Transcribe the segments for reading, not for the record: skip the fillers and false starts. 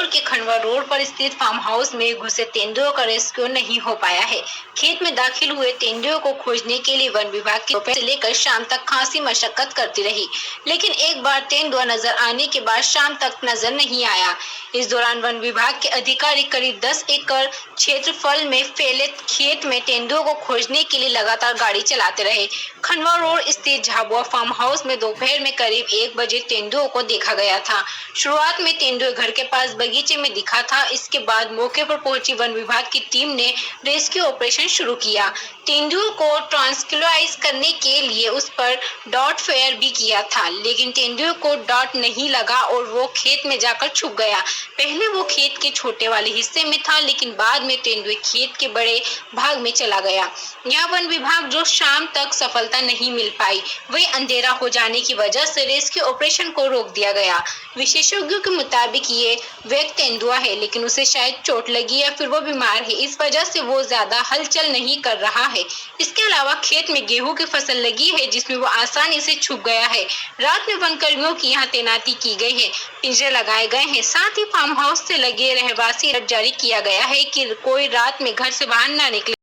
खन्नौर के खंडवा रोड पर स्थित फार्म हाउस में घुसे तेंदुओं का रेस्क्यू नहीं हो पाया है। खेत में दाखिल हुए तेंदुओं को खोजने के लिए वन विभाग की दोपहर से लेकर शाम तक खासी मशक्कत करती रही, लेकिन एक बार तेंदुआ नजर आने के बाद शाम तक नजर नहीं आया। इस दौरान वन विभाग के अधिकारी करीब 10 एकड़ क्षेत्रफल में फैले खेत में तेंदुओं को खोजने के लिए लगातार गाड़ी चलाते रहे। खंडवा रोड स्थित झाबुआ फार्म हाउस में दोपहर में करीब 1 बजे तेंदुओं को देखा गया था। शुरुआत में तेंदुआ घर के पास बगीचे में दिखा था। इसके बाद मौके पर पहुंची वन विभाग की टीम ने रेस्क्यू ऑपरेशन शुरू किया। तेंदुओं को ट्रांसक्युलाइज करने के लिए उस पर डॉट फायर भी किया था, लेकिन तेंदुओं को डॉट नहीं लगा और वो खेत में जाकर छुप गया। पहले वो खेत के छोटे वाले हिस्से में था, लेकिन बाद में तेंदुआ खेत के बड़े भाग में चला गया। यहाँ वन विभाग जो शाम तक सफलता नहीं मिल पाई, वही अंधेरा हो जाने की वजह से रेस्क्यू ऑपरेशन को रोक दिया गया। विशेषज्ञों के मुताबिक ये व्यक्ति तेंदुआ है, लेकिन उसे शायद चोट लगी या फिर वो बीमार है, इस वजह से वो ज्यादा हलचल नहीं कर रहा है। इसके अलावा खेत में गेहूं की फसल लगी है, जिसमें वो आसानी से छुप गया है। रात में वन कर्मियों की यहाँ तैनाती की गई है, पिंजरे लगाए गए हैं। साथ ही फार्म हाउस से लगे रहवासी अलर्ट जारी किया गया है कि कोई रात में घर से बाहर न निकले।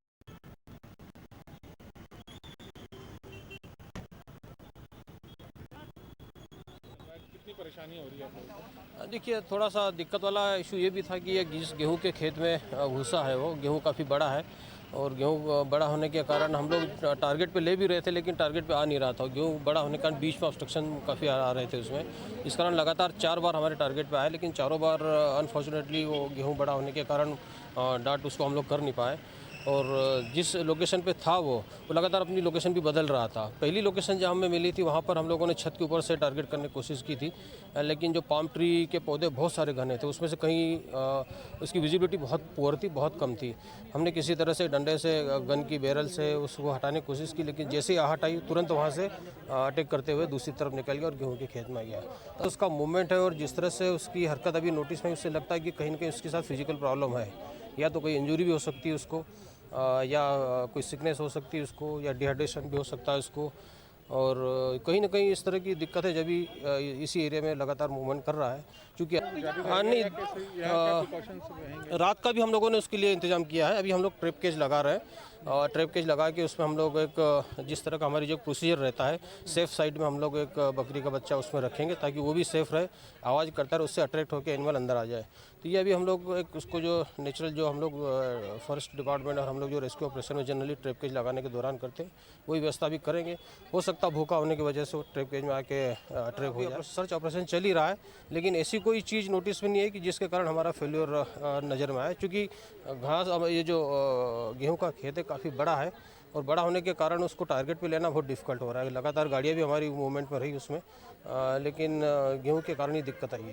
परेशानी हो रही है? देखिए, थोड़ा सा दिक्कत वाला इशू ये भी था कि ये जिस गेहूं के खेत में भूसा है, वो गेहूं काफ़ी बड़ा है और गेहूं बड़ा होने के कारण हम लोग टारगेट पे ले भी रहे थे, लेकिन टारगेट पे आ नहीं रहा था। गेहूं बड़ा होने के कारण बीच में ऑब्स्ट्रक्शन काफ़ी आ रहे थे उसमें। इस कारण लगातार 4 बार हमारे टारगेट पे आए, लेकिन चारों बार अनफॉर्चुनेटली वो गेहूँ बड़ा होने के कारण डाट उसको हम लोग कर नहीं पाए। और जिस लोकेशन पे था वो लगातार अपनी लोकेशन भी बदल रहा था। पहली लोकेशन जहाँ हमें मिली थी, वहाँ पर हम लोगों ने छत के ऊपर से टारगेट करने की कोशिश की थी, लेकिन जो पाम ट्री के पौधे बहुत सारे घने थे, उसमें से कहीं उसकी विजिबिलिटी बहुत पुअर थी, बहुत कम थी। हमने किसी तरह से डंडे से, गन की बैरल से उसको हटाने की कोशिश की, लेकिन जैसे ही आहट आई, तुरंत वहाँ से अटैक करते हुए दूसरी तरफ निकल गया और गेहूँ के खेत में गया। तो उसका मूवमेंट है और जिस तरह से उसकी हरकत अभी नोटिस में, उससे लगता है कि कहीं ना कहीं उसके साथ फिजिकल प्रॉब्लम है, या तो कोई इंजरी भी हो सकती है उसको, या कोई सिकनेस हो सकती है उसको, या डिहाइड्रेशन भी हो सकता है उसको। और कहीं ना कहीं इस तरह की दिक्कत है, जब भी इसी एरिया में लगातार मूवमेंट कर रहा है। क्योंकि नहीं, रात का भी हम लोगों ने उसके लिए इंतजाम किया है। अभी हम लोग ट्रैप केज लगा रहे हैं और ट्रैप केज लगा के उसमें हम लोग एक, जिस तरह का हमारी जो प्रोसीजर रहता है, सेफ साइड में हम लोग एक बकरी का बच्चा उसमें रखेंगे ताकि वो भी सेफ रहे, आवाज़ करता रहे, उससे अट्रैक्ट होकर एनिमल अंदर आ जाए। तो ये अभी हम लोग एक उसको जो नेचुरल, जो हम लोग फॉरेस्ट डिपार्टमेंट और हम लोग जो रेस्क्यू ऑपरेशन में जनरली ट्रैप केज लगाने के दौरान करते हैं, वही व्यवस्था भी करेंगे। हो सकता है भूखा होने की वजह से वो ट्रैप केज में आके ट्रैप हो जाए। सर्च ऑपरेशन चल ही रहा है, लेकिन ऐसी कोई चीज़ नोटिस में नहीं है कि जिसके कारण हमारा फेल्योर नज़र में आए। क्योंकि घास, ये जो गेहूँ का खेत है काफ़ी बड़ा है और बड़ा होने के कारण उसको टारगेट पे लेना बहुत डिफ़िकल्ट हो रहा है। लगातार गाड़ियाँ भी हमारी मूवमेंट में रही उसमें, लेकिन गेहूँ के कारण ही दिक्कत आई है।